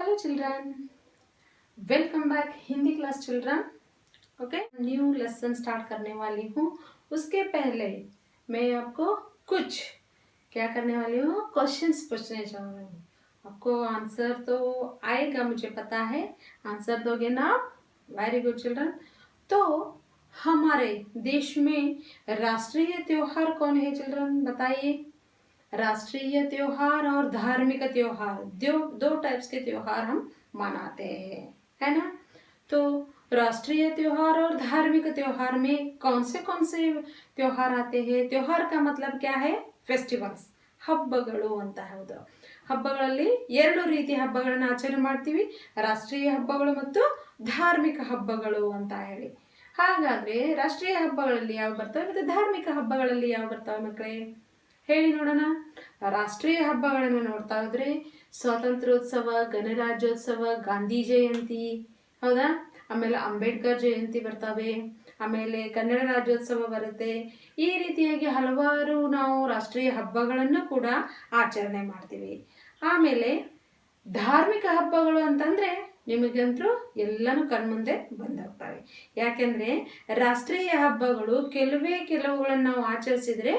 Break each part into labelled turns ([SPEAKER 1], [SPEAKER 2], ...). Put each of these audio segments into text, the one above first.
[SPEAKER 1] Hello children, welcome back Hindi class children. Okay, new lesson start करने वाली हूँ। उसके पहले मैं आपको कुछ क्या करने वाली हूँ, क्वेश्चंस पूछने जा रही हूँ। आपको आंसर तो आएगा, मुझे पता है। आंसर दोगे ना आप? Very good children. तो हमारे देश में राष्ट्रीय त्योहार कौन है चिल्ड्रन, बताइए। राष्ट्रीय त्योहार और धार्मिक त्योहार, दो टाइप्स के त्योहार हम मनाते हैं, है ना। तो राष्ट्रीय त्योहार और धार्मिक त्योहार में कौन से त्योहार आते हैं? त्योहार का मतलब क्या है? फेस्टिवल्स, ಹಬ್ಬಗಳು ಅಂತ ಹೌದು. ಹಬ್ಬಗಳಲ್ಲಿ ಎರಡು ರೀತಿಯ ಹಬ್ಬಗಳನ್ನು ಆಚರಣೆ ಮಾಡ್ತೀವಿ, ರಾಷ್ಟ್ರೀಯ ಹಬ್ಬಗಳು ಮತ್ತು ಧಾರ್ಮಿಕ ಹಬ್ಬಗಳು ಅಂತ ಹೇಳಿ. ಹಾಗಾದ್ರೆ ರಾಷ್ಟ್ರೀಯ ಹಬ್ಬಗಳಲ್ಲಿ ಯಾವ ಬರ್ತವೆ ಮತ್ತು ಧಾರ್ಮಿಕ ಹಬ್ಬಗಳಲ್ಲಿ ಯಾವ ಬರ್ತವೆ ಮಕ್ಕಳೇ? ಹೇಳಿ ನೋಡೋಣ. ರಾಷ್ಟ್ರೀಯ ಹಬ್ಬಗಳನ್ನು ನೋಡ್ತಾ ಹೋದ್ರೆ ಸ್ವಾತಂತ್ರ್ಯೋತ್ಸವ, ಗಣರಾಜ್ಯೋತ್ಸವ, ಗಾಂಧಿ ಜಯಂತಿ, ಹೌದಾ? ಆಮೇಲೆ ಅಂಬೇಡ್ಕರ್ ಜಯಂತಿ ಬರ್ತವೆ, ಆಮೇಲೆ ಕನ್ನಡ ರಾಜ್ಯೋತ್ಸವ ಬರುತ್ತೆ. ಈ ರೀತಿಯಾಗಿ ಹಲವಾರು ನಾವು ರಾಷ್ಟ್ರೀಯ ಹಬ್ಬಗಳನ್ನು ಕೂಡ ಆಚರಣೆ ಮಾಡ್ತೀವಿ. ಆಮೇಲೆ ಧಾರ್ಮಿಕ ಹಬ್ಬಗಳು ಅಂತಂದ್ರೆ ನಿಮಗಂತೂ ಎಲ್ಲನೂ ಕಣ್ಮುಂದೆ ಬಂದೋಗ್ತವೆ. ಯಾಕೆಂದ್ರೆ ರಾಷ್ಟ್ರೀಯ ಹಬ್ಬಗಳು ಕೆಲವುಗಳನ್ನು ನಾವು ಆಚರಿಸಿದ್ರೆ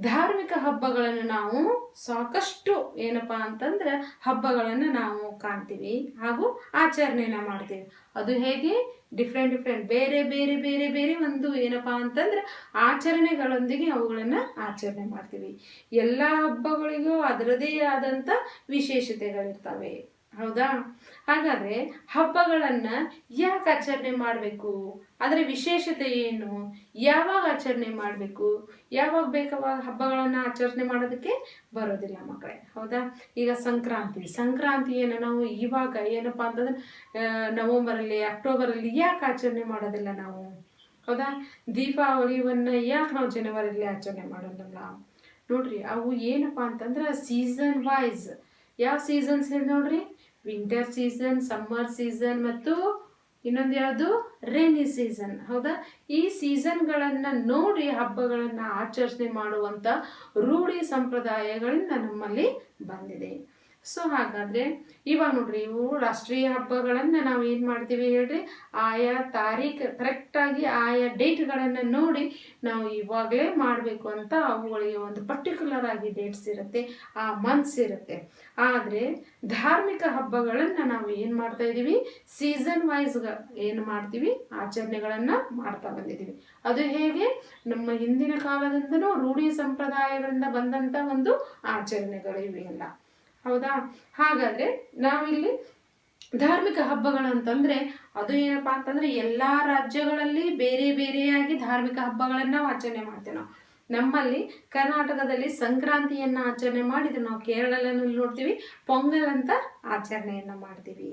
[SPEAKER 1] ಧಾರ್ಮಿಕ ಹಬ್ಬಗಳನ್ನು ನಾವು ಸಾಕಷ್ಟು ಏನಪ್ಪಾ ಅಂತಂದ್ರೆ ಹಬ್ಬಗಳನ್ನು ನಾವು ಕಾಣ್ತೀವಿ ಹಾಗೂ ಆಚರಣೆನ ಮಾಡ್ತೀವಿ. ಅದು ಹೇಗೆ? ಡಿಫ್ರೆಂಟ್ ಬೇರೆ ಬೇರೆ ಬೇರೆ ಬೇರೆ ಒಂದು ಏನಪ್ಪಾ ಅಂತಂದ್ರೆ ಆಚರಣೆಗಳೊಂದಿಗೆ ಅವುಗಳನ್ನ ಆಚರಣೆ ಮಾಡ್ತೀವಿ. ಎಲ್ಲ ಹಬ್ಬಗಳಿಗೂ ಅದರದೇ ಆದಂತ ವಿಶೇಷತೆಗಳಿರ್ತವೆ, ಹೌದಾ? ಹಾಗಾದ್ರೆ ಹಬ್ಬಗಳನ್ನ ಯಾಕೆ ಆಚರಣೆ ಮಾಡಬೇಕು, ಅದರ ವಿಶೇಷತೆ ಏನು, ಯಾವಾಗ ಆಚರಣೆ ಮಾಡಬೇಕು, ಯಾವಾಗ ಬೇಕಾವಾಗ ಹಬ್ಬಗಳನ್ನ ಆಚರಣೆ ಮಾಡೋದಕ್ಕೆ ಬರೋದಿಲ್ಲ ಮಕ್ಕಳೇ, ಹೌದಾ? ಈಗ ಸಂಕ್ರಾಂತಿಯನ್ನು ನಾವು ಇವಾಗ ಏನಪ್ಪಾ ಅಂತಂದ್ರೆ ನವೆಂಬರಲ್ಲಿ, ಅಕ್ಟೋಬರಲ್ಲಿ ಯಾಕೆ ಆಚರಣೆ ಮಾಡೋದಿಲ್ಲ ನಾವು, ಹೌದಾ? ದೀಪಾವಳಿಯನ್ನ ಯಾಕೆ ನಾವು ಜನವರಿಯಲ್ಲಿ ಆಚರಣೆ ಮಾಡೋದಿಲ್ಲ? ನೋಡ್ರಿ, ಅವು ಏನಪ್ಪಾ ಅಂತಂದ್ರೆ ಸೀಸನ್ ವೈಸ್. ಯಾವ ಸೀಸನ್ಸ್ ಹೇಳಿ ನೋಡ್ರಿ? ವಿಂಟರ್ ಸೀಸನ್, ಸಮ್ಮರ್ ಸೀಸನ್ ಮತ್ತು ಇನ್ನೊಂದು ಯಾವುದು? ರೇನಿ ಸೀಸನ್, ಹೌದಾ? ಈ ಸೀಸನ್ಗಳನ್ನ ನೋಡಿ ಹಬ್ಬಗಳನ್ನ ಆಚರಣೆ ಮಾಡುವಂತ ರೂಢಿ ಸಂಪ್ರದಾಯಗಳಿಂದ ನಮ್ಮಲ್ಲಿ ಬಂದಿದೆ. ಸೊ ಹಾಗಾದ್ರೆ ಇವಾಗ ನೋಡ್ರಿ, ಇವು ರಾಷ್ಟ್ರೀಯ ಹಬ್ಬಗಳನ್ನ ನಾವು ಏನ್ ಮಾಡ್ತೀವಿ ಹೇಳ್ರಿ? ಆಯಾ ತಾರೀಖು ಕರೆಕ್ಟಾಗಿ ಆಯಾ ಡೇಟ್ಗಳನ್ನ ನೋಡಿ ನಾವು ಇವಾಗಲೇ ಮಾಡಬೇಕು ಅಂತ ಅವುಗಳಿಗೆ ಒಂದು ಪರ್ಟಿಕ್ಯುಲರ್ ಆಗಿ ಡೇಟ್ಸ್ ಇರುತ್ತೆ, ಆ ಮಂತ್ಸ್ ಇರುತ್ತೆ. ಆದ್ರೆ ಧಾರ್ಮಿಕ ಹಬ್ಬಗಳನ್ನ ನಾವು ಏನ್ ಮಾಡ್ತಾ ಇದೀವಿ? ಸೀಸನ್ ವೈಸ್ ಏನು ಮಾಡ್ತೀವಿ? ಆಚರಣೆಗಳನ್ನ ಮಾಡ್ತಾ ಬಂದಿದ್ದೀವಿ. ಅದು ಹೇಗೆ? ನಮ್ಮ ಹಿಂದಿನ ಕಾಲದಿಂದನೂ ರೂಢಿ ಸಂಪ್ರದಾಯಗಳಿಂದ ಬಂದಂತ ಒಂದು ಆಚರಣೆಗಳು ಇವೆಲ್ಲ, ಹೌದಾ? ಹಾಗಾದ್ರೆ ನಾವಿಲ್ಲಿ ಧಾರ್ಮಿಕ ಹಬ್ಬಗಳಂತಂದ್ರೆ ಅದು ಏನಪ್ಪಾ ಅಂತಂದ್ರೆ ಎಲ್ಲಾ ರಾಜ್ಯಗಳಲ್ಲಿ ಬೇರೆ ಬೇರೆಯಾಗಿ ಧಾರ್ಮಿಕ ಹಬ್ಬಗಳನ್ನ ನಾವು ಆಚರಣೆ ಮಾಡ್ತೇವೆ. ನಮ್ಮಲ್ಲಿ ಕರ್ನಾಟಕದಲ್ಲಿ ಸಂಕ್ರಾಂತಿಯನ್ನ ಆಚರಣೆ ಮಾಡಿದ್ರೆ, ನಾವು ಕೇರಳದಲ್ಲಿ ನೋಡ್ತೀವಿ ಪೊಂಗಲ್ ಅಂತ ಆಚರಣೆಯನ್ನ ಮಾಡ್ತೀವಿ,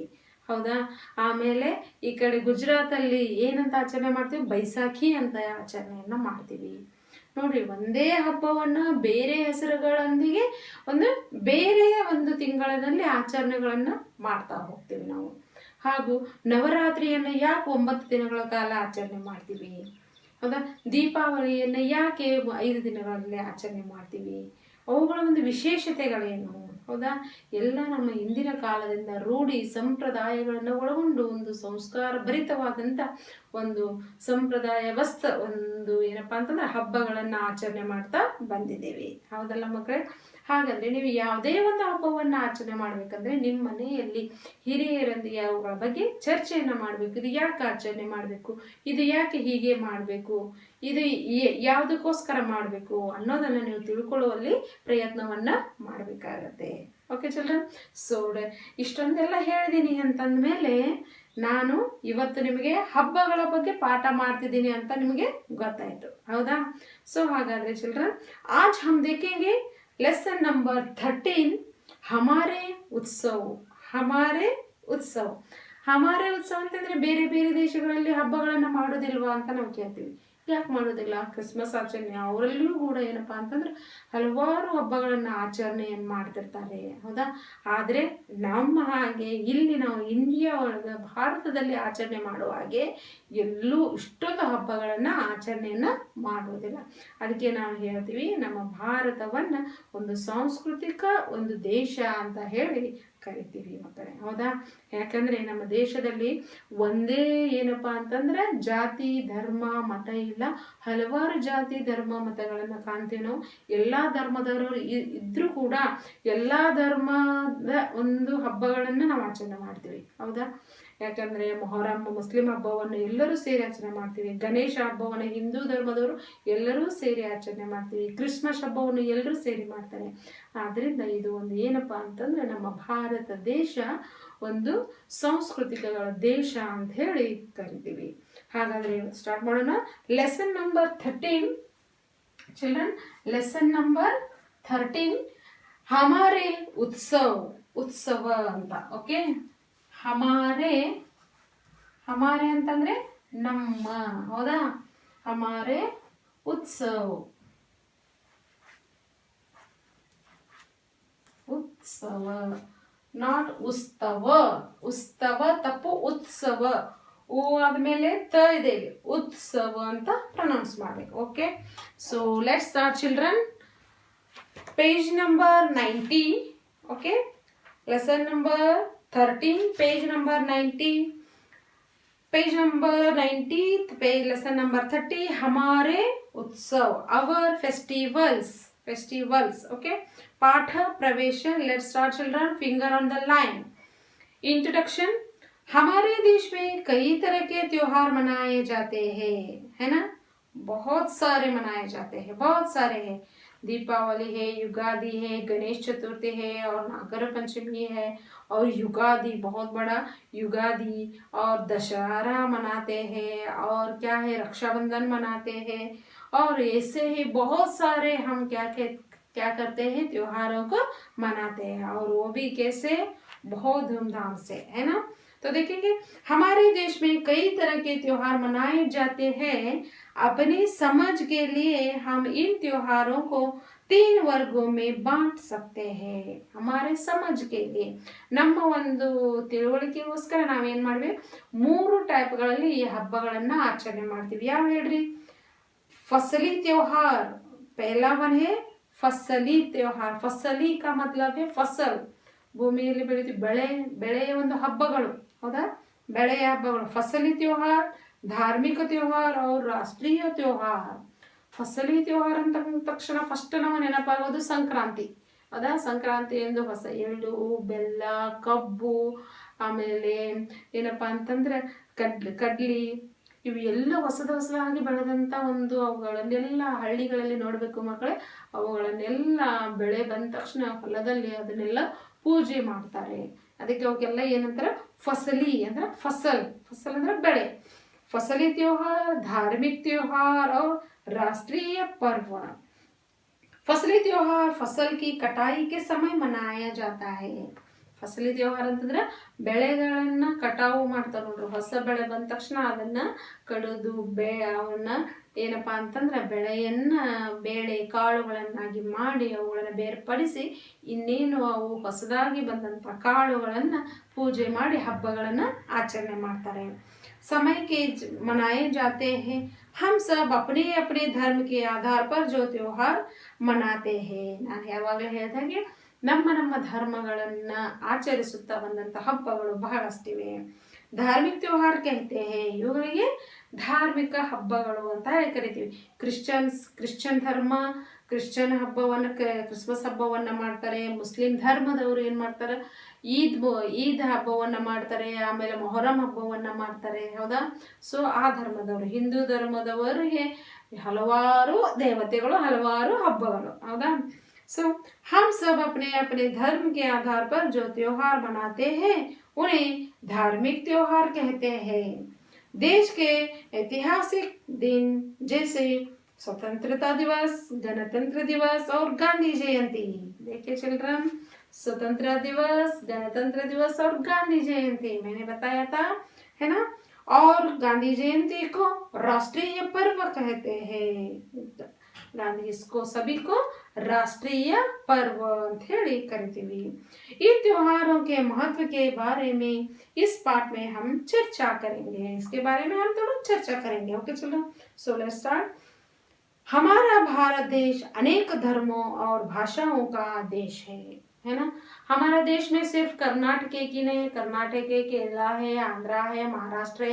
[SPEAKER 1] ಹೌದಾ? ಆಮೇಲೆ ಈ ಕಡೆ ಗುಜರಾತಲ್ಲಿ ಏನಂತ ಆಚರಣೆ ಮಾಡ್ತೀವಿ? ಬೈಸಾಖಿ ಅಂತ ಆಚರಣೆಯನ್ನ ಮಾಡ್ತೀವಿ. ನೋಡ್ರಿ, ಒಂದೇ ಹಬ್ಬವನ್ನ ಬೇರೆ ಹೆಸರುಗಳೊಂದಿಗೆ ಒಂದು ಬೇರೆಯ ಒಂದು ತಿಂಗಳಿನಲ್ಲಿ ಆಚರಣೆಗಳನ್ನ ಮಾಡ್ತಾ ಹೋಗ್ತೀವಿ ನಾವು. ಹಾಗೂ ನವರಾತ್ರಿಯನ್ನ ಯಾಕೆ 9 ದಿನಗಳ ಕಾಲ ಆಚರಣೆ ಮಾಡ್ತೀವಿ, ಹೌದಾ? ದೀಪಾವಳಿಯನ್ನ ಯಾಕೆ 5 ದಿನಗಳಲ್ಲಿ ಆಚರಣೆ ಮಾಡ್ತೀವಿ? ಅವುಗಳ ಒಂದು ವಿಶೇಷತೆಗಳೇನು, ಹೌದಾ? ಎಲ್ಲ ನಮ್ಮ ಹಿಂದಿನ ಕಾಲದಿಂದ ರೂಢಿ ಸಂಪ್ರದಾಯಗಳನ್ನು ಒಳಗೊಂಡು ಒಂದು ಸಂಸ್ಕಾರ ಭರಿತವಾದಂತ ಒಂದು ಒಂದು ಏನಪ್ಪಾ ಅಂತಂದ್ರೆ ಹಬ್ಬಗಳನ್ನ ಆಚರಣೆ ಮಾಡ್ತಾ ಬಂದಿದ್ದೇವೆ, ಹೌದಲ್ಲ ಮಕ್ಕಳೇ? ಹಾಗಾದ್ರೆ ನೀವು ಯಾವುದೇ ಒಂದು ಹಬ್ಬವನ್ನ ಆಚರಣೆ ಮಾಡ್ಬೇಕಂದ್ರೆ ನಿಮ್ಮ ಮನೆಯಲ್ಲಿ ಹಿರಿಯರೊಂದಿಗೆ ಅವುಗಳ ಬಗ್ಗೆ ಚರ್ಚೆಯನ್ನ ಮಾಡ್ಬೇಕು. ಇದು ಯಾಕೆ ಆಚರಣೆ ಮಾಡ್ಬೇಕು, ಇದು ಯಾಕೆ ಹೀಗೆ ಮಾಡ್ಬೇಕು, ಇದು ಯಾವುದಕ್ಕೋಸ್ಕರ ಮಾಡ್ಬೇಕು ಅನ್ನೋದನ್ನ ನೀವು ತಿಳ್ಕೊಳ್ಳುವಲ್ಲಿ ಪ್ರಯತ್ನವನ್ನ ಮಾಡ್ಬೇಕಾಗತ್ತೆ. Okay children? ಸೊ ಇಷ್ಟೊಂದೆಲ್ಲ ಹೇಳಿದೀನಿ ಅಂತಂದ್ಮೇಲೆ ನಾನು ಇವತ್ತು ನಿಮಗೆ ಹಬ್ಬಗಳ ಬಗ್ಗೆ ಪಾಠ ಮಾಡ್ತಿದ್ದೀನಿ ಅಂತ ನಿಮಗೆ ಗೊತ್ತಾಯ್ತು, ಹೌದಾ? ಸೊ ಹಾಗಾದ್ರೆ ಚಿಲ್ಡ್ರನ್, आज हम देखेंगे लेसन नंबर 13, हमारे उत्सव. हमारे उत्सव ಅಂತಂದ್ರೆ ಬೇರೆ ಬೇರೆ ದೇಶಗಳಲ್ಲಿ ಹಬ್ಬಗಳನ್ನ ಮಾಡೋದಿಲ್ವಾ ಅಂತ ನಾವು ಕೇಳ್ತೀವಿ. ಯಾಕೆ ಮಾಡೋದಿಲ್ಲ? ಕ್ರಿಸ್ಮಸ್ ಆಚರಣೆ ಅವರಲ್ಲಿಯೂ ಕೂಡ ಏನಪ್ಪಾ ಅಂತಂದ್ರೆ ಹಲವಾರು ಹಬ್ಬಗಳನ್ನ ಆಚರಣೆಯನ್ನು ಮಾಡ್ತಿರ್ತಾರೆ, ಹೌದಾ? ಆದ್ರೆ ನಮ್ಮ ಹಾಗೆ ಇಲ್ಲಿ ನಾವು ಇಂಡಿಯಾ ಒಳಗೆ ಭಾರತದಲ್ಲಿ ಆಚರಣೆ ಮಾಡುವ ಹಾಗೆ ಎಲ್ಲೂ ಇಷ್ಟೊಂದು ಹಬ್ಬಗಳನ್ನ ಆಚರಣೆಯನ್ನ ಮಾಡೋದಿಲ್ಲ. ಅದಕ್ಕೆ ನಾವು ಹೇಳ್ತೀವಿ ನಮ್ಮ ಭಾರತವನ್ನ ಒಂದು ಸಾಂಸ್ಕೃತಿಕ ಒಂದು ದೇಶ ಅಂತ ಹೇಳಿ ಕರಿತೀವಿ ಮಕ್ಕಳೇ. ಹೌದಾ? ಯಾಕಂದರೆ ನಮ್ಮ ದೇಶದಲ್ಲಿ ಒಂದೇ ಏನಪ್ಪ ಅಂತಂದ್ರೆ ಜಾತಿ ಧರ್ಮ ಮತ ಇಲ್ಲ, ಹಲವಾರು ಜಾತಿ ಧರ್ಮ ಮತಗಳನ್ನು ಕಾಣ್ತೀವಿ ನಾವು. ಎಲ್ಲ ಧರ್ಮದವರು ಇದ್ರೂ ಕೂಡ ಎಲ್ಲ ಧರ್ಮದ ಒಂದು ಹಬ್ಬಗಳನ್ನು ನಾವು ಆಚರಣೆ ಮಾಡ್ತೀವಿ. ಹೌದಾ? ಯಾಕಂದರೆ ಮೊಹರಂ ಮುಸ್ಲಿಂ ಹಬ್ಬವನ್ನು ಎಲ್ಲರೂ ಸೇರಿ ಆಚರಣೆ ಮಾಡ್ತೀವಿ. ಗಣೇಶ ಹಬ್ಬವನ್ನು ಹಿಂದೂ ಧರ್ಮದವರು ಎಲ್ಲರೂ ಸೇರಿ ಆಚರಣೆ ಮಾಡ್ತೀವಿ. ಕ್ರಿಸ್ಮಸ್ ಹಬ್ಬವನ್ನು ಎಲ್ಲರೂ ಸೇರಿ ಮಾಡ್ತಾರೆ. ಆದ್ದರಿಂದ ಇದು ಒಂದು ಏನಪ್ಪ ಅಂತಂದರೆ ನಮ್ಮ ಭಾರತ ದೇಶ ಒಂದು ಸಾಂಸ್ಕೃತಿಕಗಳ ದೇಶ ಅಂತ ಹೇಳಿ ಕರಿತೀವಿ. ಹಾಗಾದರೆ ಸ್ಟಾರ್ಟ್ ಮಾಡೋಣ. Lesson number 13 children, lesson number 13 ಹಮಾರೆ ಉತ್ಸವ ಅಂತ. ಓಕೆ, ಹಮಾರೆ ಅಂತಂದ್ರೆ ನಮ್ಮ. ಹೌದಾ? ಹಮಾರೆ ಉತ್ಸವ ನಾಟ್ ಉತ್ಸವ. ಉತ್ಸವ ತಪ್ಪು, ಉತ್ಸವ. ಓ ಆದ್ಮೇಲೆ ತ ಇದೆ, ಉತ್ಸವ ಅಂತ ಪ್ರೊನೌನ್ಸ್ ಮಾಡಬೇಕು. Okay, so let's start children. Page number 90. Okay, lesson number 13, page number 90, page number 90th page, lesson number 30 हमारे उत्सव, our festivals. Okay, पाठ प्रवेश. Let's start children, finger on the line. Introduction. हमारे देश में कई तरह के त्योहार मनाए जाते हैं, है ना? बहुत सारे मनाए जाते हैं, बहुत सारे हैं. दीपावली है, युगादि है, गणेश चतुर्थी है और नागर पंचमी है. और युगादि बहुत बड़ा युगादि, और दशहरा मनाते हैं, और क्या है रक्षाबंधन मनाते हैं. और ऐसे ही बहुत सारे हम क्या करते हैं, त्योहारों को मनाते हैं. और वो भी कैसे, बहुत धूमधाम से, है ना? तो देखेंगे हमारे देश में कई तरह के त्योहार मनाए जाते हैं. अपनी समझ के लिए हम इन त्योहारों को 3 वर्गों में बांट सकते हैं. हमारे समझ के लिए, ನಮ್ಮ ಒಂದು ತಿಳುವಳಿಕೆಗೋಸ್ಕರ ನಾವೇನು ಮಾಡ್ತೀವಿ, 3 ಟೈಪ್ಗಳಲ್ಲಿ ಈ ಹಬ್ಬಗಳನ್ನು ಆಚರಣೆ ಮಾಡ್ತೀವಿ. ಯಾವ ಹೇಳ್ರಿ? फसली त्योहार, पहला वन है फसली त्योहार. फसली का मतलब है फसल, ಭೂಮಿಯಲ್ಲಿ ಬೆಳೆಯುವ ಬೆಳೆಯ ಒಂದು ಹಬ್ಬಗಳು. ಹೌದಾ? ಬೆಳೆಯ ಹಬ್ಬಗಳು. ಫಸಲಿ त्योहार, धार्मिक त्योहार और राष्ट्रीय त्योहार. ಫಸಲಿ त्योहार ಅಂತ ತಕ್ಷಣ ಫಸ್ಟ್ ನಾವು ನೆನಪಾಗೋದು ಸಂಕ್ರಾಂತಿ. ಹೌದಾ? ಸಂಕ್ರಾಂತಿ ಎಂದು ಹೊಸ ಎಳ್ಳು ಬೆಲ್ಲ ಕಬ್ಬು, ಆಮೇಲೆ ಏನಪ್ಪ ಅಂತಂದ್ರೆ ಕಡ್ಲಿ ಇವು ಎಲ್ಲ ಹೊಸದಾಗಿ ಬೆಳೆದಂಥ ಒಂದು, ಅವುಗಳನ್ನೆಲ್ಲ ಹಳ್ಳಿಗಳಲ್ಲಿ ನೋಡಬೇಕು ಮಕ್ಕಳೇ. ಅವುಗಳನ್ನೆಲ್ಲ ಬೆಳೆ ಬಂದ ತಕ್ಷಣ ಹೊಲದಲ್ಲಿ ಅದನ್ನೆಲ್ಲ ಪೂಜೆ ಮಾಡ್ತಾರೆ. ಅದಕ್ಕೆ ಅವಕ್ಕೆಲ್ಲ ಏನಂತಾರೆ, ಫಸಲಿ ಅಂದ್ರೆ ಫಸಲ್ ಅಂದ್ರೆ ಬೆಳೆ. फसली त्योहार, धार्मिक त्योहार और राष्ट्रीय पर्व. फसली त्योहार फसल की कटाई के समय मनाया जाता है. ಫಸಲಿ त्योहार ಅಂತಂದ್ರೆ ಬೆಳೆಗಳನ್ನ ಕಟಾವು ಮಾಡ್ತಾರೆ ನೋಡ್ರಿ. ಹೊಸ ಬೆಳೆ ಬಂದ ತಕ್ಷಣ ಅದನ್ನ ಕಡಿದು ಅವನ್ನ ಏನಪ್ಪಾ ಅಂತಂದ್ರೆ ಬೆಳೆಯನ್ನ ಬೇಳೆ ಕಾಳುಗಳನ್ನಾಗಿ ಮಾಡಿ ಅವುಗಳನ್ನ ಬೇರ್ಪಡಿಸಿ ಇನ್ನೇನು ಅವು ಹೊಸದಾಗಿ ಬಂದಂತ ಕಾಳುಗಳನ್ನ ಪೂಜೆ ಮಾಡಿ ಹಬ್ಬಗಳನ್ನ ಆಚರಣೆ ಮಾಡ್ತಾರೆ. समय के मनाए जाते हैं. हम सब अपने अपने धर्म के आधार पर जो त्योहार मनाते हैं. ನಾನು ಯಾವಾಗಲೇ ಹೇಳಿದಾಗೆ ನಮ್ಮ ಧರ್ಮಗಳನ್ನ ಆಚರಿಸುತ್ತಾ ಬಂದಂತ ಹಬ್ಬಗಳು ಬಹಳಷ್ಟಿವೆ. ಧಾರ್ಮಿಕ त्योहार कहते हैं. ಇವುಗಳಿಗೆ ಧಾರ್ಮಿಕ ಹಬ್ಬಗಳು ಅಂತ ಹೇಳಿ ಕರಿತೀವಿ. ಕ್ರಿಶ್ಚಿಯನ್ ಧರ್ಮ ಕ್ರಿಶ್ಚಿಯನ್ ಹಬ್ಬವನ್ನು ಕ್ರಿಸ್ಮಸ್ ಹಬ್ಬವನ್ನು ಮಾಡ್ತಾರೆ. ಮುಸ್ಲಿಂ ಧರ್ಮದವರು ಏನು ಮಾಡ್ತಾರೆ, ಈದ್ ಹಬ್ಬವನ್ನು ಮಾಡ್ತಾರೆ. ಆಮೇಲೆ ಮೊಹರಂ ಹಬ್ಬವನ್ನು ಮಾಡ್ತಾರೆ. ಹೌದಾ? ಸೊ ಆ ಧರ್ಮದವರು, ಹಿಂದೂ ಧರ್ಮದವರಿಗೆ ಹಲವಾರು ದೇವತೆಗಳು, ಹಲವಾರು ಹಬ್ಬಗಳು. ಹೌದಾ? सो हम सब अपने अपने धर्म के आधार पर जो त्योहार मनाते हैं उन्हें धार्मिक त्योहार कहते हैं. देश के ऐतिहासिक दिन जैसे स्वतंत्रता दिवस, गणतंत्र दिवस और गांधी जयंती. देखिए चिल्ड्रन, स्वतंत्रता दिवस, गणतंत्र दिवस और गांधी जयंती मैंने बताया था, है ना? और गांधी जयंती को राष्ट्रीय पर्व कहते हैं. गांधी इसको सभी को राष्ट्रीय पर्व ಅಂತ ಹೇಳಿ ಕರಿತೀವಿ. ಈ त्योहारों के महत्व के बारे में इस पाठ में हम चर्चा करेंगे. इसके बारे में हम थोड़ा चर्चा करेंगे. ओके चलो, सो लेट्स स्टार्ट. हमारा भारत देश अनेक धर्मों और भाषाओं का देश है. है ना। हमारा देश में सिर्फ कर्नाटक की नहीं, कर्नाटक है, केरला है, आंध्रा है, महाराष्ट्र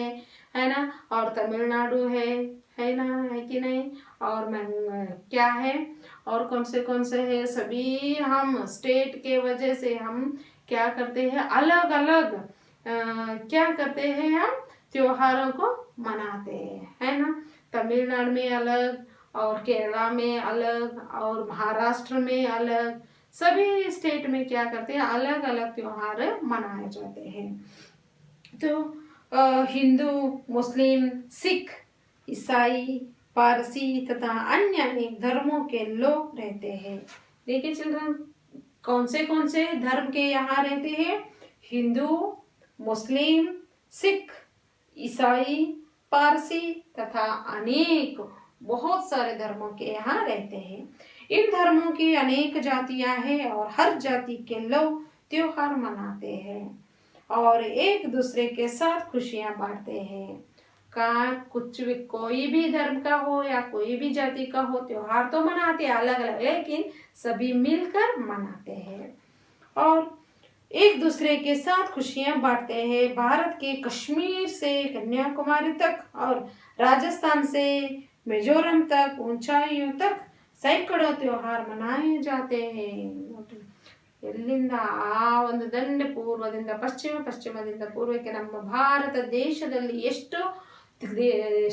[SPEAKER 1] है ना, और तमिलनाडु है ना, है कि नहीं, और मैं क्या है, और कौन से है, सभी हम स्टेट के वजह से हम क्या करते हैं, अलग अलग क्या करते हैं, हम त्योहारों को मनाते हैं, है ना। तमिलनाडु में अलग, और केरला में अलग, और महाराष्ट्र में अलग, सभी स्टेट में क्या करते हैं, अलग अलग त्योहार मनाए जाते हैं। तो हिंदू, मुस्लिम, सिख, ईसाई, पारसी तथा अन्य अनेक धर्मों के लोग रहते हैं। देखिए चिल्ड्रन, कौन से धर्म के यहाँ रहते हैं, हिंदू, मुस्लिम, सिख, ईसाई, पारसी तथा अनेक बहुत सारे धर्मों के यहाँ रहते हैं। इन धर्मों की अनेक जातियां हैं और हर जाति के लोग त्योहार मनाते हैं और एक दूसरे के साथ खुशियां बांटते हैं। का कुछ भी, कोई भी धर्म का हो या कोई भी जाति का हो, त्योहार तो मनाते हैं अलग अलग, लेकिन सभी मिलकर मनाते हैं और एक दूसरे के साथ खुशियां बांटते हैं। भारत के कश्मीर से कन्याकुमारी तक और राजस्थान से मिजोरम तक, ऊंचाइयों तक सैकड़ों त्योहार मनाए जाते हैं। ಎಲ್ಲಿಂದ ಆ ಒಂದು ದಂಡೆ ಪೂರ್ವದಿಂದ ಪಶ್ಚಿಮ, ಪಶ್ಚಿಮದಿಂದ ಪೂರ್ವಕ್ಕೆ ನಮ್ಮ ಭಾರತ ದೇಶದಲ್ಲಿ ಎಷ್ಟು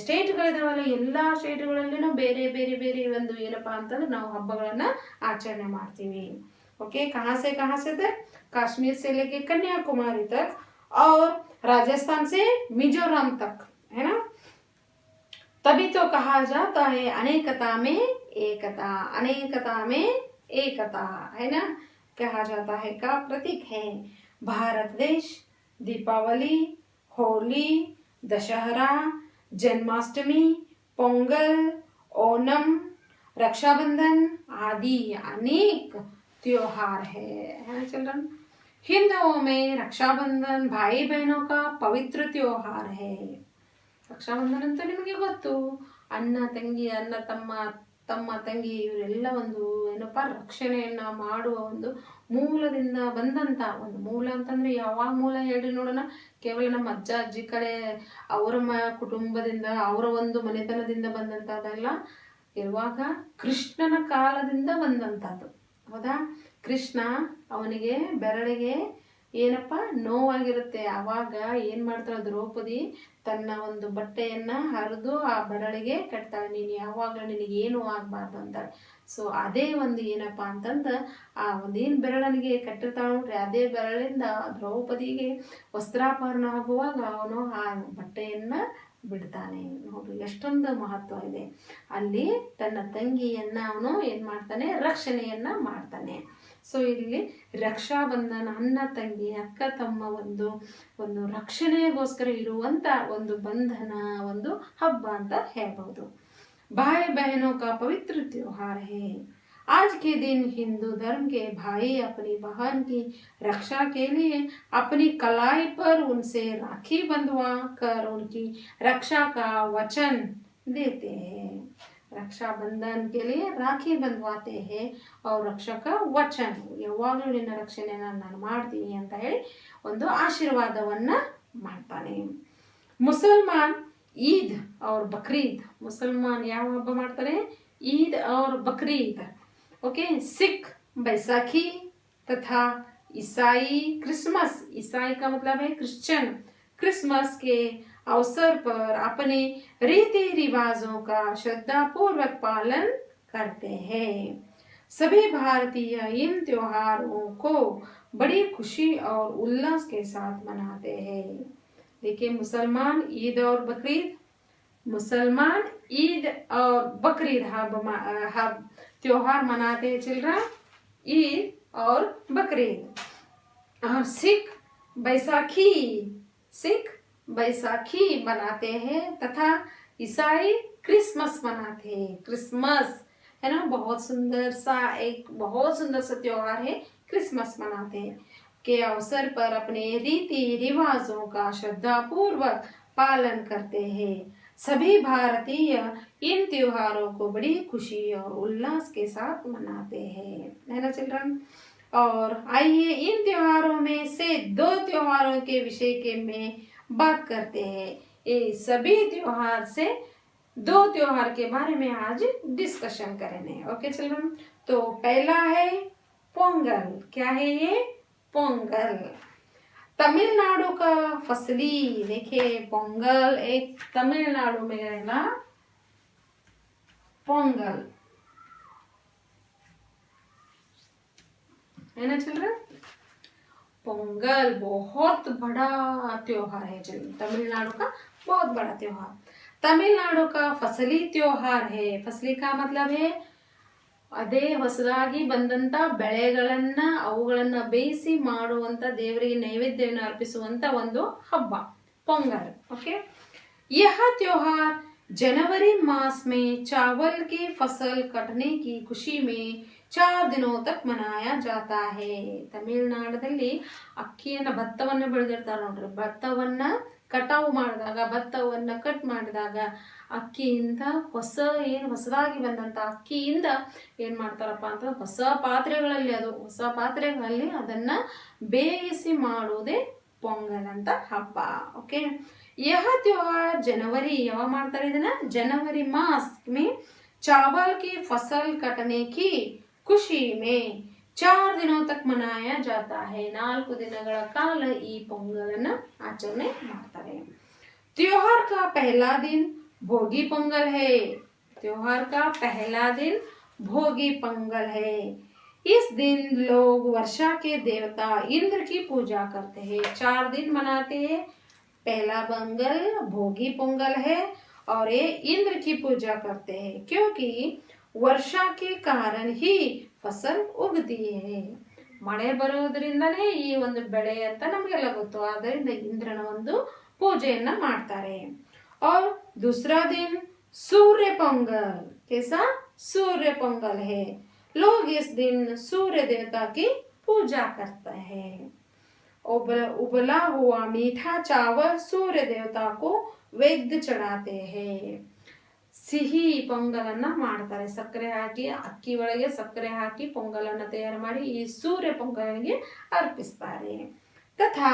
[SPEAKER 1] ಸ್ಟೇಟ್ಗಳಿದಾವಲ್ಲ, ಎಲ್ಲ ಸ್ಟೇಟ್ಗಳಲ್ಲಿನೂ ಬೇರೆ ಬೇರೆ ಬೇರೆ ಒಂದು ಏನಪ್ಪಾ ಅಂತಂದ್ರೆ ನಾವು ಹಬ್ಬಗಳನ್ನ ಆಚರಣೆ ಮಾಡ್ತೀವಿ। ओके, कहाँ से तक, कश्मीर से लेके कन्याकुमारी तक और राजस्थान से मिजोरम तक, है ना। तभी तो कहा जाता है अनेकता में एकता, अनेकता में एकता, है ना। कहा जाता है का प्रतीक है भारत देश। दीपावली, होली, दशहरा, जन्माष्टमी, पोंगल, ओणम, रक्षाबंधन आदि अनेक त्योहार है चिल्ड्रन। हिंदुओं में रक्षाबंधन भाई बहनों का पवित्र त्योहार है। ರಕ್ಷಾಬಂಧನ ಅಂತ ನಿಮಗೆ ಗೊತ್ತು, ಅಣ್ಣ ತಂಗಿ, ಅಣ್ಣ ತಮ್ಮ ತಂಗಿ ಇವರೆಲ್ಲ ಒಂದು ಏನಪ್ಪ ರಕ್ಷಣೆಯನ್ನ ಮಾಡುವ ಒಂದು ಮೂಲದಿಂದ ಬಂದಂತ ಒಂದು ಮೂಲ ಅಂತಂದ್ರೆ ಯಾವಾಗ ಮೂಲ ಹೇಳಿ ನೋಡೋಣ, ಕೇವಲ ನಮ್ಮ ಅಜ್ಜ ಅಜ್ಜಿ ಕಡೆ ಅವರ ಕುಟುಂಬದಿಂದ, ಅವರ ಒಂದು ಮನೆತನದಿಂದ ಬಂದಂತದಲ್ಲ, ಇರುವಾಗ ಕೃಷ್ಣನ ಕಾಲದಿಂದ ಬಂದಂತದ್ದು, ಹೌದಾ। ಕೃಷ್ಣ ಅವನಿಗೆ ಬೆರಳಿಗೆ ಏನಪ್ಪ ನೋವಾಗಿರುತ್ತೆ, ಆವಾಗ ಏನ್ ಮಾಡ್ತಾಳೆ ದ್ರೌಪದಿ, ತನ್ನ ಒಂದು ಬಟ್ಟೆಯನ್ನ ಹರಿದು ಆ ಬೆರಳಿಗೆ ಕಟ್ತಾಳೆ, ನೀನು ಯಾವಾಗಲೂ ನಿನಗೇನು ಆಗಬಾರ್ದು ಅಂತಾಳೆ। ಸೊ ಅದೇ ಒಂದು ಏನಪ್ಪ ಅಂತಂದ ಆ ಒಂದೇನು ಬೆರಳನಿಗೆ ಕಟ್ಟಿರ್ತಾಳೆ ನೋಡ್ರಿ, ಅದೇ ಬೆರಳಿಂದ ದ್ರೌಪದಿಗೆ ವಸ್ತ್ರಾಪರಣ ಆಗುವಾಗ ಅವನು ಆ ಬಟ್ಟೆಯನ್ನ ಬಿಡ್ತಾನೆ ನೋಡ್ರಿ, ಎಷ್ಟೊಂದು ಮಹತ್ವ ಇದೆ ಅಲ್ಲಿ। ತನ್ನ ತಂಗಿಯನ್ನ ಅವನು ಏನ್ ಮಾಡ್ತಾನೆ, ರಕ್ಷಣೆಯನ್ನ ಮಾಡ್ತಾನೆ। ಸೊ ಇಲ್ಲಿ ರಕ್ಷಾಬಂಧನ ಅಣ್ಣ ತಂಗಿ, ಅಕ್ಕ ತಮ್ಮ ಒಂದು ರಕ್ಷಣೆಗೋಸ್ಕರ ಇರುವಂತ ಒಂದು ಬಂಧನ, ಒಂದು ಹಬ್ಬ ಅಂತ ಹೇಳ್ಬಹುದು। भाई बहनों का पवित्र त्योहार है। आज के दिन हिंदू धर्म के भाई अपनी बहन की रक्षा के लिए अपनी कलाई पर उनसे राखी बंधवा कर उनकी रक्षा का वचन देते हैं। रक्षाबंधन के लिए राखी बंधवाते हैं और रक्षा का वचन, ಯಾವಾಗಲೂ ನಿನ್ನ ರಕ್ಷಣೆನ ನಾನು ಮಾಡ್ತೀನಿ ಅಂತ ಹೇಳಿ ಒಂದು ಆಶೀರ್ವಾದವನ್ನ ಮಾಡ್ತಾನೆ। ಮುಸಲ್ಮಾನ್ ईद और बकरीद, मुसलमान ಯಾವ ಹಬ್ಬ ಮಾಡ್ತಾರೆ, ईद और बकरीद। ओके, सिख बैसाखी तथा ईसाई क्रिसमस, ईसाई का मतलब है क्रिश्चियन, क्रिसमस के अवसर पर अपने रीति रिवाजों का श्रद्धा पूर्वक पालन करते हैं। सभी भारतीय इन त्योहारों को बड़ी खुशी और उल्लास के साथ मनाते हैं। देखिए, मुसलमान ईद और बकरीद, मुसलमान ईद और बकरीद हब त्योहार मनाते हैं चिल्ड्रन, ईद और बकरीद। और सिख बैसाखी मनाते हैं तथा ईसाई क्रिसमस मनाते हैं। क्रिसमस है ना, बहुत सुंदर सा त्योहार है, क्रिसमस मनाते हैं के अवसर पर अपने रीति रिवाजों का श्रद्धा पूर्वक पालन करते हैं। सभी भारतीय इन त्योहारों को बड़ी खुशी और उल्लास के साथ मनाते हैं, है ना चिल्ड्रन। और आइए इन त्योहारों में से 2 त्योहारों के विषय के में बात करते हैं। ये सभी त्योहार से 2 त्योहार के बारे में आज डिस्कशन करेंगे। ओके चिल्ड्रन, तो पहला है पोंगल। क्या है ये? पोंगल। तमिलनाडु का फसली, देखिए पोंगल एक तमिलनाडु में रहना पोंगल है ना चिल्ड्रन। पोंगल बहुत बड़ा त्योहार है चिल्ड्रन, तमिलनाडु का बहुत बड़ा त्योहार। तमिलनाडु का फसली त्योहार है। फसಲಿ का मतलब है ಅದೇ ಹೊಸದಾಗಿ ಬಂದಂತ ಬೆಳೆಗಳನ್ನ ಅವುಗಳನ್ನ ಬೇಯಿಸಿ ಮಾಡುವಂತ ದೇವರಿಗೆ ನೈವೇದ್ಯವನ್ನು ಅರ್ಪಿಸುವಂತ ಒಂದು ಹಬ್ಬ पोंगल। ओके, यह त्योहार जनवरी मास में चावल की फसल कटने की खुशी में 4 दिनों तक मनाया जाता है। ತಮಿಳುನಾಡಲ್ಲಿ ಅಕ್ಕಿಯನ್ನ ಭತ್ತವನ್ನ ಬೆಳೆದಿರ್ತಾರೆ ನೋಡ್ರಿ, ಭತ್ತವನ್ನ ಕಟಾವು ಮಾಡಿದಾಗ ಭತ್ತವನ್ನ ಕಟ್ ಮಾಡಿದಾಗ ಅಕ್ಕಿಯಿಂದ ಹೊಸದಾಗಿ ಬಂದಂತ ಅಕ್ಕಿಯಿಂದ ಏನ್ ಮಾಡ್ತಾರಪ್ಪ ಅಂತ ಹೊಸ ಪಾತ್ರೆಗಳಲ್ಲಿ ಅದನ್ನ ಬೇಯಿಸಿ ಮಾಡುವುದೇ ಪೊಂಗಲ್ ಅಂತ ಹಬ್ಬ। ओके, यह त्योहार जनवरी यावा ಮಾಡ್ತಾರೆ ಇದನ್ನ जनवरी मास में चावल की फसल कटने की खुशी में 4 दिनों तक मनाया जाता है। 4 ದಿನಗಳ ಕಾಲ ಈ ಪೊಂಗಲನ್ನ ಆಚರಣೆ ಮಾಡ್ತಾರೆ। त्योहार का पहला दिन भोगी पोंगल है। त्योहार का पहला दिन भोगी पोंगल है। इस दिन लोग वर्षा के देवता इंद्र की पूजा करते हैं। 4 दिन मनाते हैं। पहला पोंगल भोगी पोंगल है और ये इंद्र की पूजा करते हैं क्योंकि वर्षा के कारण ही फसल उगती है। ಮಳೆ ಬರೋದ್ರಿಂದನೇ ಈ ಒಂದು ಬೆಳೆ ಅಂತ ನಮಗೆಲ್ಲ ಗೊತ್ತು, ಆದ್ದರಿಂದ ಇಂದ್ರನ ಒಂದು पूजेयನ್ನ ಮಾಡ್ತಾರೆ। और दूसरा दिन सूर्य पोंगल। कैसा? सूर्य पोंगल है। लोग इस दिन सूर्य देवता की पूजा करते हैं। उबला हुआ मीठा चावल सूर्य देवता को वैद्य चढ़ाते हैं। ಸಿಹಿ ಪೊಂಗಲನ್ನ ಮಾಡ್ತಾರೆ, ಸಕ್ಕರೆ ಹಾಕಿ ಅಕ್ಕಿ ಒಳಗೆ ಸಕ್ಕರೆ ಹಾಕಿ ಪೊಂಗಲನ್ನ ತಯಾರು ಮಾಡಿ ಈ ಸೂರ್ಯ ಪೊಂಗಲಿಗೆ अर्पिस्तारे। तथा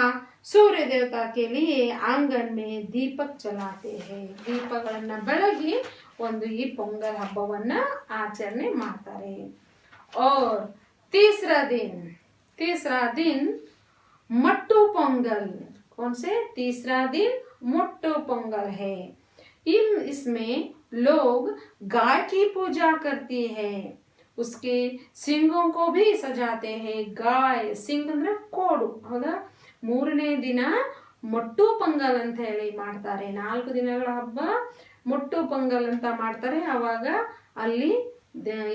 [SPEAKER 1] सूर्य देवता के लिए आंगन में दीपक जलाते हैं। ದೀಪಗಳನ್ನ ಬೆಳಗಿ ಒಂದು ಈ ಪೊಂಗಲ್ ಹಬ್ಬವನ್ನ ಆಚರಣೆ ಮಾಡ್ತಾರೆ। और तीसरा दिन मट्टू पोंगल। कौन से? तीसरा दिन मट्टू पोंगल है। इसमें लोग गाय की पूजा करती है, उसके सिंगों को भी सजाते हैं। गाय सिंग ಅಂದ್ರೆ ಕೋಡು ಹೌದಾ। 3ನೇ ದಿನ ಮೊಟ್ಟು ಪೊಂಗಲ್ ಅಂತ ಹೇಳಿ ಮಾಡ್ತಾರೆ। 4 ದಿನಗಳ ಹಬ್ಬ ಮೊಟ್ಟು ಪೊಂಗಲ್ ಅಂತ ಮಾಡ್ತಾರೆ। ಅವಾಗ ಅಲ್ಲಿ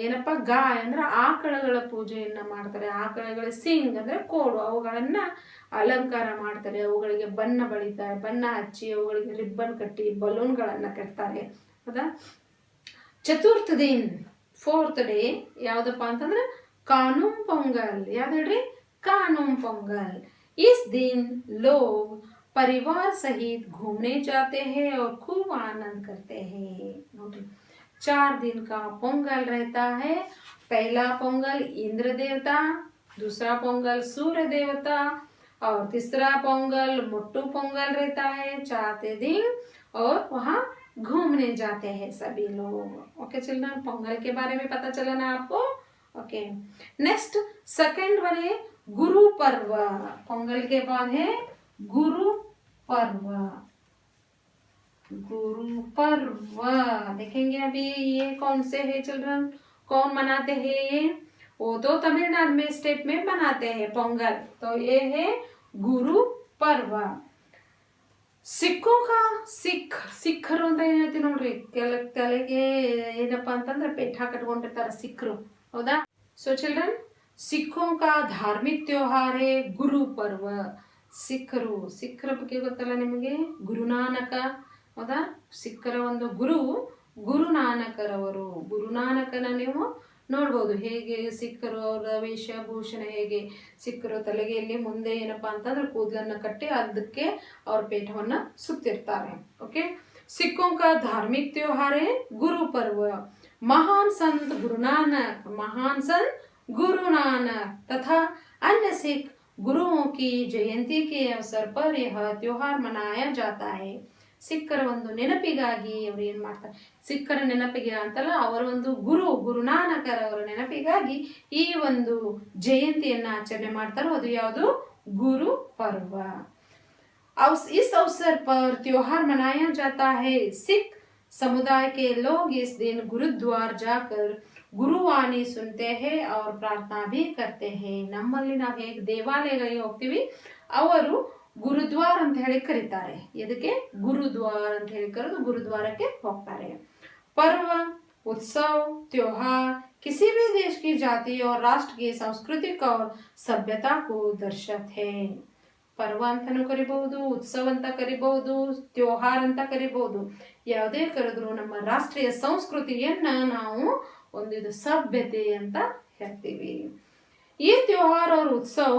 [SPEAKER 1] ಏನಪ್ಪ ಗಾಯ ಅಂದ್ರೆ ಆಕಳಗಳ ಪೂಜೆಯನ್ನ ಮಾಡ್ತಾರೆ। ಆಕಳಗಳ ಸಿಂಗ್ ಅಂದ್ರೆ ಕೋಡು, ಅವುಗಳನ್ನ ಅಲಂಕಾರ ಮಾಡ್ತಾರೆ, ಅವುಗಳಿಗೆ ಬಣ್ಣ ಬಳಿತಾರೆ, ಬಣ್ಣ ಹಚ್ಚಿ ಅವುಗಳಿಗೆ ರಿಬ್ಬನ್ ಕಟ್ಟಿ ಬಲೂನ್ಗಳನ್ನ ಕಟ್ತಾರೆ ಹೌದಾ। ಚತುರ್ಥ ದಿನ 4th ಡೇ ಯಾವ್ದಪ್ಪ ಅಂತಂದ್ರೆ ಕಾನುಂ ಪೊಂಗಲ್। ಯಾವ್ದು ಹೇಳ್ರಿ? कानूम पोंगल। इस दिन लोग परिवार सहित घूमने जाते हैं और खूब आनंद करते हैं। 4 दिन का पोंगल रहता है। पहला पोंगल इंद्र देवता, दूसरा पोंगल सूर्य देवता और तीसरा पोंगल मोट्टू पोंगल रहता है 4th दिन, और वहाँ घूमने जाते हैं सभी लोग। ओके चिल्ड्रन, पोंगल के बारे में पता चला ना आपको। ओके, नेक्स्ट सेकंड वन है गुरु पर्व। पोंगल के बाद है गुरु पर्व। देखेंगे अभी ये कौन से है चिल्ड्रन, कौन मनाते हैं ये? वो तो तमिलनाडु में स्टेट में मनाते हैं पोंगल। तो ये है गुरु पर्व। ಸಿಕ್ಕೋಗ ಸಿಖ್ಖರು ಅಂತ ಏನ್ ಹೇಳ್ತೀವಿ ನೋಡ್ರಿ, ತಲೆಗೆ ಏನಪ್ಪಾ ಅಂತಂದ್ರೆ ಪೇಠ ಕಟ್ಕೊಂಡಿರ್ತಾರೆ ಸಿಖ್ರು ಹೌದಾ। ಸೊ ಚಿಲ್ಡ್ರನ್, ಸಿಖೋं का धार्मिक त्योहार है गुरु पर्व। ಸಿಖ್ಖರ ಬಗ್ಗೆ ಗೊತ್ತಲ್ಲ ನಿಮಗೆ, ಗುರುನಾನಕ ಹೌದಾ। ಸಿಖ್ಖರ ಒಂದು ಗುರುನಾನಕರವರು। ಗುರುನಾನಕನ ನೀವು ನೋಡ್ಬೋದು ಹೇಗೆ ಸಿಖ್ಖರು ಅವರ ವೇಷಭೂಷಣ ಹೇಗೆ, ಸಿಖ್ಖರು ತಲೆಗೆಯಲ್ಲಿ ಮುಂದೆ ಏನಪ್ಪಾ ಅಂತಂದ್ರೆ ಕೂದಲನ್ನ ಕಟ್ಟಿ ಅದಕ್ಕೆ ಅವ್ರ ಪೇಟವನ್ನ ಸುತ್ತಿರ್ತಾರೆ। ओके, सिखों का धार्मिक त्योहार है गुरु पर्व। महान संत गुरु नानक तथा अन्य सिख गुरुओं की जयंती के अवसर पर यह त्योहार मनाया जाता है. ಸಿಖ್ಖರ ಒಂದು ನೆನಪಿಗಾಗಿ ಅವರು ಏನ್ ಮಾಡ್ತಾರೆ, ಸಿಖ್ಖರ ನೆನಪಿಗೆ ಅಂತಲ್ಲ, ಅವರ ಒಂದು ಗುರುನಾನಕರ ಅವರ ನೆನಪಿಗಾಗಿ ಈ ಒಂದು ಜಯಂತಿಯನ್ನ ಆಚರಣೆ ಮಾಡ್ತಾರೆ. ಅದು ಯಾವುದು? गुरु पर्व. इस अवसर पर त्योहार मनाया जाता है. सिख समुदाय के लोग इस दिन गुरुद्वार जाकर गुरुवाणी सुनते हैं और प्रार्थना भी करते हैं. ನಮ್ಮಲ್ಲಿ ನಾವು ಹೇಗೆ ದೇವಾಲಯಗಳಿಗೆ ಹೋಗ್ತೀವಿ, ಅವರು ಗುರುದ್ವಾರ ಅಂತ ಹೇಳಿ ಕರೀತಾರೆ. ಇದಕ್ಕೆ ಗುರುದ್ವಾರ ಅಂತ ಹೇಳಿ ಕರೆದು ಗುರುದ್ವಾರಕ್ಕೆ ಹೋಗ್ತಾರೆ. पर्व, उत्सव, त्योहार किसी भी देश की जाति और राष्ट्र की सांस्कृतिक और सभ्यता को दर्शाते हैं. पर्व ಅಂತನೂ ಕರಿಬಹುದು, ಉತ್ಸವ ಅಂತ ಕರಿಬಹುದು, ತ್ಯೋಹಾರ್ ಅಂತ ಕರಿಬಹುದು. ಯಾವುದೇ ಕರೆದ್ರು ನಮ್ಮ ರಾಷ್ಟ್ರೀಯ ಸಂಸ್ಕೃತಿಯನ್ನ ನಾವು ಒಂದು ಸಭ್ಯತೆ ಅಂತ ಹೇಳ್ತೀವಿ. ये त्योहार और उत्सव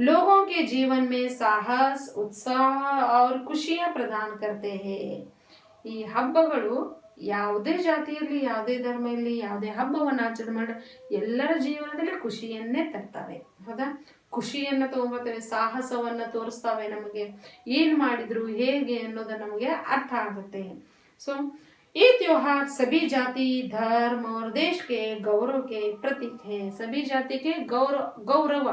[SPEAKER 1] लोगों के जीवन में साहस, उत्साह और खुशियां प्रदान करते हैं. ಈ ಹಬ್ಬಗಳು ಯಾವುದೇ ಜಾತಿಯಲ್ಲಿ, ಯಾವುದೇ ಧರ್ಮ ಇರಲಿ, ಯಾವುದೇ ಹಬ್ಬವನ್ನು ಆಚರಣೆ ಮಾಡಿ ಎಲ್ಲರ ಜೀವನದಲ್ಲಿ ಖುಷಿಯನ್ನೇ ತರ್ತವೆ. ಹೌದಾ? ಖುಷಿಯನ್ನ ತಗೊಂಬರ್ತವೆ, ಸಾಹಸವನ್ನ ತೋರಿಸ್ತವೆ, ನಮಗೆ ಏನ್ ಮಾಡಿದ್ರು ಹೇಗೆ ಅನ್ನೋದು ನಮಗೆ ಅರ್ಥ ಆಗುತ್ತೆ. ಸೊ ये त्योहार सभी जाति, धर्म और देश के गौरव के प्रतीक है. सभी जाति के गौरव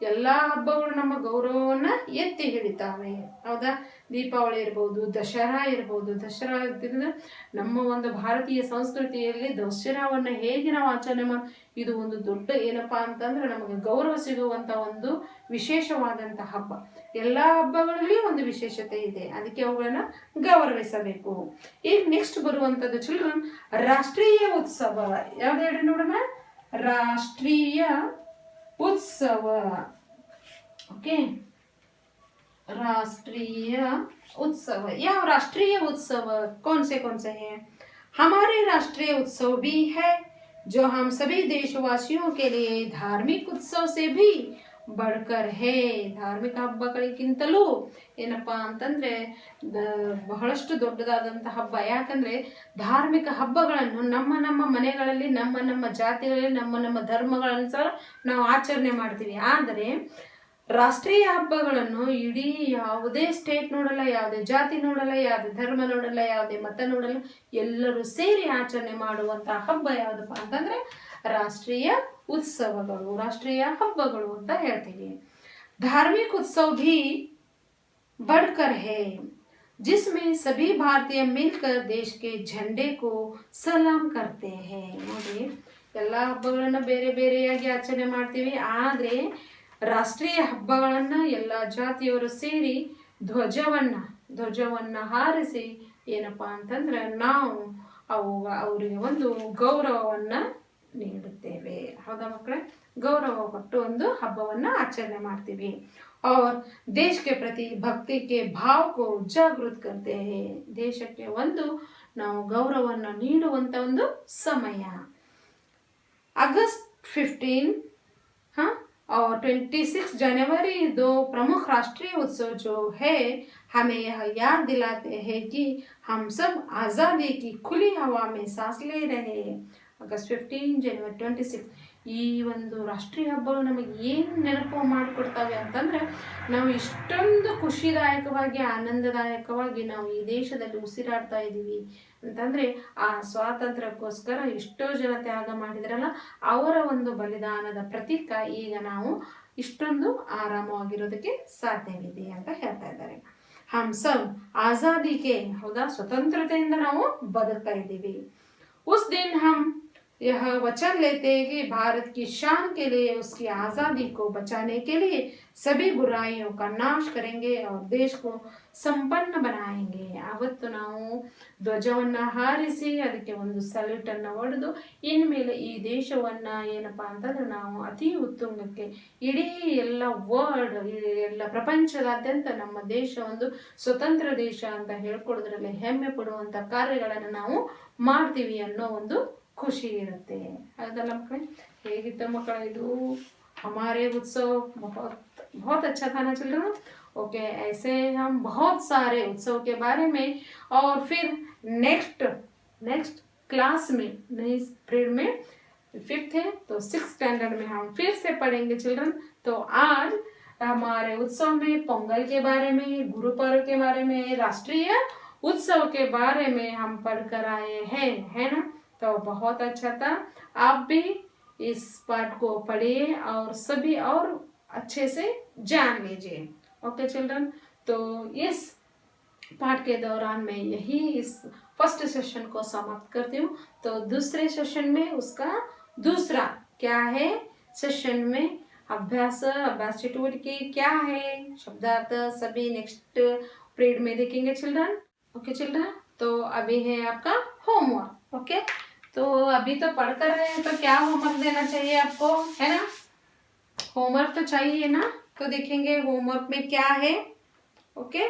[SPEAKER 1] ಎಲ್ಲಾ ಹಬ್ಬಗಳು ನಮ್ಮ ಗೌರವವನ್ನ ಎತ್ತಿ ಹಿಡಿತಾವೆ. ಹೌದಾ? ದೀಪಾವಳಿ ಇರ್ಬೋದು, ದಸರಾ ಇರ್ಬೋದು. ದಸರಾ ನಮ್ಮ ಒಂದು ಭಾರತೀಯ ಸಂಸ್ಕೃತಿಯಲ್ಲಿ ದಸರಾವನ್ನ ಹೇಗೆ ನಾವು ಆಚರಣೆ ಇದು ಒಂದು ದೊಡ್ಡ ಏನಪ್ಪಾ ಅಂತಂದ್ರೆ ನಮಗೆ ಗೌರವ ಸಿಗುವಂತ ಒಂದು ವಿಶೇಷವಾದಂತ ಹಬ್ಬ. ಎಲ್ಲಾ ಹಬ್ಬಗಳಲ್ಲಿ ಒಂದು ವಿಶೇಷತೆ ಇದೆ, ಅದಕ್ಕೆ ಅವುಗಳನ್ನ ಗೌರವಿಸಬೇಕು. ಈಗ ನೆಕ್ಸ್ಟ್ ಬರುವಂತದ್ದು ಚಿಲ್ಡ್ರನ್ ರಾಷ್ಟ್ರೀಯ ಉತ್ಸವ. ಯಾವ್ದು ಹೇಳಿ ನೋಡೋಣ? ರಾಷ್ಟ್ರೀಯ उत्सव. ओके, राष्ट्रीय उत्सव. यह राष्ट्रीय उत्सव कौन से हैं? हमारे राष्ट्रीय उत्सव भी है जो हम सभी देशवासियों के लिए धार्मिक उत्सव से भी बढ़कर है. ಧಾರ್ಮಿಕ ಹಬ್ಬಗಳಿಗಿಂತಲೂ ಏನಪ್ಪಾ ಅಂತಂದ್ರೆ ಬಹಳಷ್ಟು ದೊಡ್ಡದಾದಂತಹ ಹಬ್ಬ. ಯಾಕಂದ್ರೆ ಧಾರ್ಮಿಕ ಹಬ್ಬಗಳನ್ನು ನಮ್ಮ ಮನೆಗಳಲ್ಲಿ, ನಮ್ಮ ಜಾತಿಗಳಲ್ಲಿ, ನಮ್ಮ ಧರ್ಮಗಳನ್ನ ನಾವು ಆಚರಣೆ ಮಾಡ್ತೀವಿ. ಆದರೆ ರಾಷ್ಟ್ರೀಯ ಹಬ್ಬಗಳನ್ನು ಇಡೀ ಯಾವುದೇ ಸ್ಟೇಟ್ ನೋಡಲ್ಲ, ಯಾವುದೇ ಜಾತಿ ನೋಡಲ್ಲ, ಯಾವುದೇ ಧರ್ಮ ನೋಡಲ್ಲ, ಯಾವುದೇ ಮತ ನೋಡಲ್ಲ, ಎಲ್ಲರೂ ಸೇರಿ ಆಚರಣೆ ಮಾಡುವಂತಹ ಹಬ್ಬ ಯಾವುದಪ್ಪ ಅಂತಂದ್ರೆ ರಾಷ್ಟ್ರೀಯ ಉತ್ಸವಗಳು, ರಾಷ್ಟ್ರೀಯ ಹಬ್ಬಗಳು ಅಂತ ಹೇಳ್ತೀವಿ. धार्मिक उत्सव भी बढ़कर है जिसमें सभी भारतीय मिलकर देश के झंडे को सलाम करते हैं. ನೋಡಿ, ಎಲ್ಲ ಹಬ್ಬಗಳನ್ನ ಬೇರೆ ಬೇರೆಯಾಗಿ ಆಚರಣೆ ಮಾಡ್ತೀವಿ, ಆದ್ರೆ ರಾಷ್ಟ್ರೀಯ ಹಬ್ಬಗಳನ್ನ ಎಲ್ಲ ಜಾತಿಯವರು ಸೇರಿ ಧ್ವಜವನ್ನ ಹಾರಿಸಿ ಏನಪ್ಪಾ ಅಂತಂದ್ರೆ ನಾವು ಅವರಿಗೆ ಒಂದು ಗೌರವವನ್ನ ನೀಡುತ್ತೇವೆ. ಹೌದಾ ಮಕ್ಕಳೇ? ಗೌರವ ಕೊಟ್ಟು ಒಂದು ಹಬ್ಬವನ್ನ ಆಚರಣೆ ಮಾಡ್ತೀವಿ. और देश के प्रति भक्ति के भाव को जागृत करते हैं. ದೇಶಕ್ಕೆ ಒಂದು ನಾವು ಗೌರವವನ್ನ ನೀಡುವಂತ ಒಂದು ಸಮಯ. अगस्त 15 और 26 जनवरी 2 प्रमुख राष्ट्रीय उत्सव जो है हमें यह याद दिलाते हैं कि हम सब आज़ादी की खुली हवा में सांस ले रहे हैं. August 15, January 26 ಈ ಒಂದು ರಾಷ್ಟ್ರೀಯ ಹಬ್ಬಗಳು ನಮಗೆ ಏನು ನೆನಪು ಮಾಡಿಕೊಡ್ತವೆ ಅಂತಂದ್ರೆ, ನಾವು ಇಷ್ಟೊಂದು ಖುಷಿದಾಯಕವಾಗಿ, ಆನಂದದಾಯಕವಾಗಿ ನಾವು ಈ ದೇಶದಲ್ಲಿ ಉಸಿರಾಡ್ತಾ ಇದ್ದೀವಿ ಅಂತಂದ್ರೆ ಆ ಸ್ವಾತಂತ್ರ್ಯಕ್ಕೋಸ್ಕರ ಎಷ್ಟೋ ಜನ ತ್ಯಾಗ ಮಾಡಿದ್ರಲ್ಲ, ಅವರ ಒಂದು ಬಲಿದಾನದ ಪ್ರತೀಕ ಈಗ ನಾವು ಇಷ್ಟೊಂದು ಆರಾಮವಾಗಿರೋದಕ್ಕೆ ಸಾಧ್ಯವಿದೆ ಅಂತ ಹೇಳ್ತಾ ಇದ್ದಾರೆ. ಹಮ್ ಸಬ್ ಆಜಾದಿಗೆ, ಹೌದಾ, ಸ್ವತಂತ್ರತೆಯಿಂದ ನಾವು ಬದುಕ್ತಾ ಇದ್ದೀವಿ. उस दिन हम यह वचन लेते हैं कि भारत की शान के लिए, उसकी आज़ादी को बचाने के लिए सभी बुराइयों का नाश करेंगे और देश को संपन्न बनाएंगे. ಅವತ್ತು ನಾವು ಧ್ವಜವನ್ನ ಹಾರಿಸಿ ಅದಕ್ಕೆ ಒಂದು ಸಲ್ಯೂಟ್ ಅನ್ನ ಹೊಡೆದು ಇನ್ಮೇಲೆ ಈ ದೇಶವನ್ನ ಏನಪ್ಪಾ ಅಂತಂದ್ರೆ ನಾವು ಅತಿ ಉತ್ತುಂಗಕ್ಕೆ, ಇಡೀ ಎಲ್ಲ ವರ್ಲ್ಡ್, ಎಲ್ಲ ಪ್ರಪಂಚದಾದ್ಯಂತ ನಮ್ಮ ದೇಶ ಒಂದು ಸ್ವತಂತ್ರ ದೇಶ ಅಂತ ಹೇಳ್ಕೊಡೋದ್ರಲ್ಲಿ ಹೆಮ್ಮೆ ಪಡುವಂತ ಕಾರ್ಯಗಳನ್ನು ನಾವು ಮಾಡ್ತೀವಿ ಅನ್ನೋ ಒಂದು ಖುಷಿ ಇರುತ್ತೆ. ಅದಲ್ಲ ಮಕ್ಕಳೇ? ಹೇಗಿತ್ತು ಮಕ್ಕಳೇ ಇದು हमारे उत्सव? बहुत अच्छा था ना चिल्ड्रन? ओके, ऐसे हम बहुत सारे उत्सव के बारे में और फिर नेक्स्ट क्लास में, नई पीरियड में 5th है तो 6th स्टैंडर्ड में हम फिर से पढ़ेंगे चिल्ड्रन। तो आज हमारे उत्सव में पोंगल के बारे में, गुरु पर्व के बारे में, राष्ट्रीय उत्सव के बारे में हम पढ़कर आए हैं, है ना। तो बहुत अच्छा था। आप भी इस पाठ को पढ़िए और सभी और अच्छे से जान लीजिए। ओके चिल्ड्रन, तो इस पाठ के दौरान मैं यही इस फर्स्ट सेशन को समाप्त करती हूँ। तो दूसरे सेशन में उसका दूसरा क्या है, सेशन में अभ्यास चटुवटिके क्या है, शब्दार्थ सभी नेक्स्ट पीरियड में देखेंगे चिल्ड्रन। ओके चिल्ड्रन, तो अभी है आपका होमवर्क। ओके, तो अभी तो पढ़ कर रहे हैं तो क्या होमवर्क देना चाहिए आपको, है ना। होमवर्क तो चाहिए ना। तो देखेंगे होमवर्क में क्या है। ओके,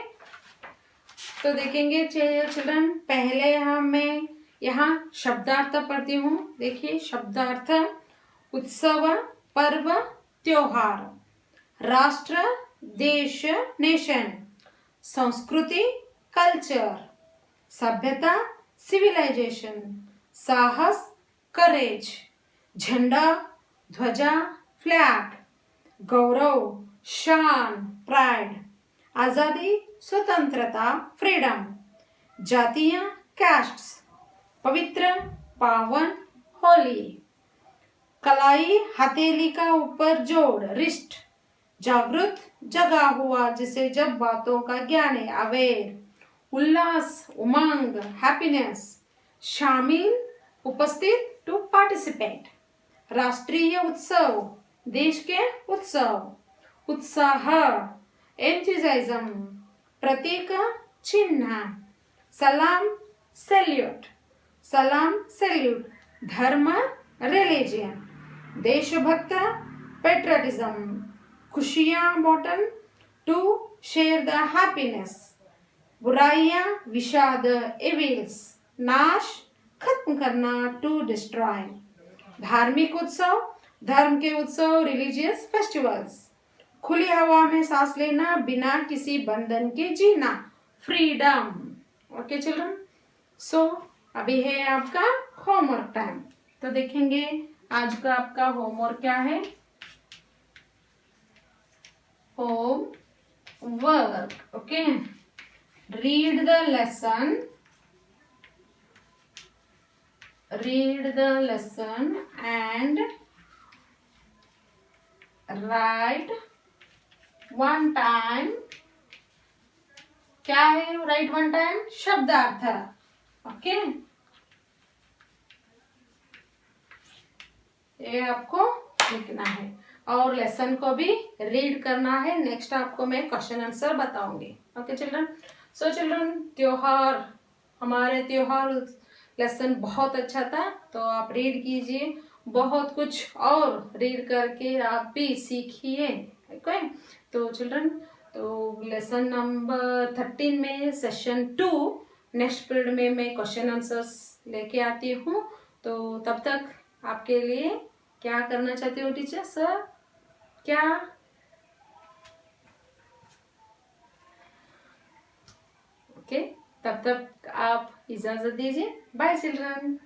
[SPEAKER 1] तो देखेंगे चिल्ड्रन, पहले मैं यहाँ शब्दार्थ पढ़ती हूँ। देखिए शब्दार्थ, उत्सव, पर्व, त्योहार, राष्ट्र, देश, नेशन, संस्कृति, कल्चर, सभ्यता, सिविलाइजेशन, साहस, करेज, झंडा, ध्वजा, फ्लैग, गौरव, शान, प्राइड, आजादी, स्वतंत्रता, फ्रीडम, जातियां, कास्ट्स, पवित्र, पावन, होली, कलाई, हथेली का ऊपर जोड़, रिस्ट, जागृत, जगा हुआ जिसे जब बातों का ज्ञान है, अवेयर, उल्लास, उमंग, हैप्पीनेस, शामिल, उपस्थित, टू पार्टिसिपेट, राष्ट्रीय उत्सव, देश के उत्सव, उत्साह, एंथुसियाज्म, प्रतीक, चिन्ह, सलाम, सैल्यूट, सलाम, सैल्यूट, धर्म, रिलीजियन, देशभक्त, पेट्रियटिज्म, खुशियां बांटन, टू शेयर द हैप्पीनेस, बुराइयां, विषाद, एविल्स, नाश, खत्म करना, टू डिस्ट्रॉय, धार्मिक उत्सव, धर्म के उत्सव, रिलीजियस फेस्टिवल्स, खुली हवा में सांस लेना, बिना किसी बंधन के जीना, फ्रीडम। ओके चिल्ड्रन, सो अभी है आपका होमवर्क टाइम। तो देखेंगे आज का आपका होमवर्क क्या है। Home work, okay, read the lesson, and right one time, क्या है राइट वन टाइम, शब्दार्थ। ओके, ये आपको लिखना है और लेसन को भी रीड करना है। नेक्स्ट आपको मैं क्वेश्चन आंसर बताऊंगी। ओके चिल्ड्रन, सो चिल्ड्रन, त्योहार, हमारे त्योहार लेसन बहुत अच्छा था। तो आप रीड कीजिए, बहुत कुछ और रीड करके आप भी सीखिए। ओके, तो चिल्ड्रन, तो लेसन नंबर 13 में सेशन 2 नेक्स्ट पीरियड में मैं क्वेश्चन आंसर्स लेके आती हूँ। तो तब तक आपके लिए क्या करना चाहती हो टीचर सर, क्या ओके, तब तक आप इजाजत दीजिए। Bye children.